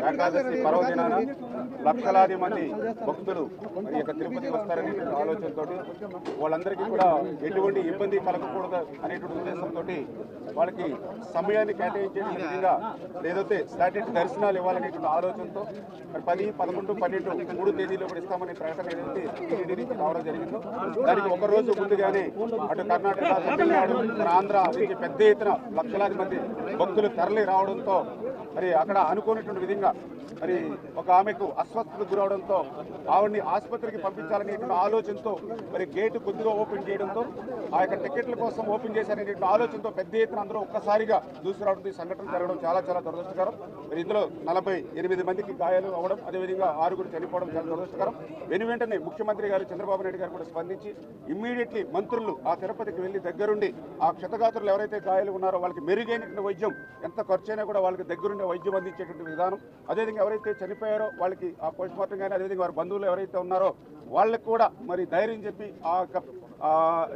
ఏకాదశి పర్వదినాన లక్షలాది మంది భక్తులు ఈ యొక్క తిరుపతి వస్తారనే ఆలోచనతో వాళ్ళందరికీ కూడా ఎటువంటి ఇబ్బంది కలగకూడదు అనేటువంటి ఉద్దేశంతో వాళ్ళకి సమయాన్ని కేటాయించే విధంగా ఏదైతే స్టాటిక్ దర్శనాలు ఇవ్వాలనేటువంటి ఆలోచనతో మరి 10, 11, 12 3 తేదీలో కూడా ఇస్తామనే ప్రకటన ఏదైతే టీటీడీ నుంచి రావడం జరిగిందో దానికి ఒక రోజు ముందుగానే అటు కర్ణాటక, తమిళనాడు, మన ఆంధ్ర నుంచి పెద్ద ఎత్తున లక్షలాది మంది భక్తులు తరలి రావడంతో మరి అక్కడ అనుకున్నటువంటి విధంగా మరి ఒక ఆమెకు అస్వస్థతకు గురవడంతో ఆవిడ్ని ఆసుపత్రికి పంపించాలనేటువంటి ఆలోచనతో మరి గేటు కొద్దిగా ఓపెన్ చేయడంతో ఆ యొక్క టికెట్ల కోసం ఓపెన్ చేశారనేటువంటి ఆలోచనతో పెద్ద ఎత్తున అందరూ ఒక్కసారిగా దూసుకురావడం సంఘటన జరగడం చాలా చాలా దురదృష్టకరం. మరి ఇందులో 48 మందికి గాయాలు అవ్వడం, అదేవిధంగా 6 చనిపోవడం చాలా దురదృష్టకరం. వెంటనే ముఖ్యమంత్రి గారు చంద్రబాబు నాయుడు గారు కూడా స్పందించి ఇమ్మీడియట్లీ మంత్రులు ఆ తిరుపతికి వెళ్లి దగ్గరుండి ఆ క్షతగాత్రులు ఎవరైతే గాయాలు ఉన్నారో వాళ్ళకి మెరుగైనటువంటి వైద్యం, ఎంత ఖర్చైనా కూడా వాళ్ళకి దగ్గరుండే వైద్యం అందించేటువంటి విధానం, అదేవిధంగా ఎవరైతే చనిపోయారో వాళ్ళకి ఆ పోస్ట్ మార్టం కానీ అదేవిధంగా వారి బంధువులు ఎవరైతే ఉన్నారో వాళ్ళకు కూడా మరి ధైర్యం చెప్పి ఆ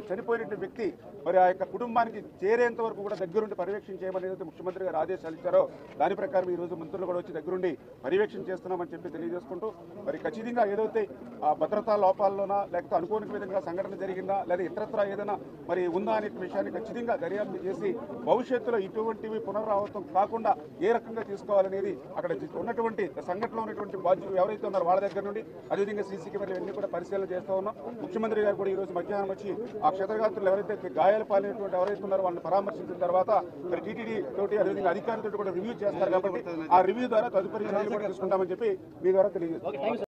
చనిపోయినటువంటి వ్యక్తి మరి ఆ యొక్క కుటుంబానికి చేరేంత వరకు కూడా దగ్గరుండి పర్యవేక్షణ చేయమని ఏదైతే ముఖ్యమంత్రి గారు ఆదేశాలు ఇచ్చారో దాని ప్రకారం ఈ రోజు మంత్రులు కూడా వచ్చి దగ్గరుండి పర్యవేక్షణ చేస్తున్నామని చెప్పి తెలియజేసుకుంటూ మరి ఖచ్చితంగా ఏదైతే ఆ భద్రతా లోపాల్లోనా లేకపోతే అనుకోని విధంగా సంఘటన జరిగిందా లేదా ఇతరత్ర ఏదైనా మరి ఉందా అనే విషయాన్ని ఖచ్చితంగా దర్యాప్తు చేసి భవిష్యత్తులో ఇటువంటివి పునరావృతం కాకుండా ఏ రకంగా తీసుకోవాలనేది అక్కడ ఉన్నటువంటి సంఘటనలో ఉన్నటువంటి బాధ్యులు ఎవరైతే ఉన్నారో వాళ్ళ దగ్గర నుండి అదేవిధంగా సీసీ కెమెరాలు ఇవన్నీ కూడా పరిశీలన చేస్తూ ఉన్నాం. ముఖ్యమంత్రి గారు కూడా ఈ రోజు మధ్యాహ్నం వచ్చి ఆ క్షతగాత్రులు ఎవరైతే గాయాలు పాలైనటువంటి ఎవరైతే ఉన్నారో వాళ్ళని పరామర్శించిన తర్వాత మరి టీటీడీ తోటి అదేవిధంగా అధికారులతో కూడా రివ్యూ చేస్తారు కాబట్టి ఆ రివ్యూ ద్వారా తదుపరి చర్యలు కూడా తీసుకుంటామని చెప్పి మీ ద్వారా తెలియజేస్తాం.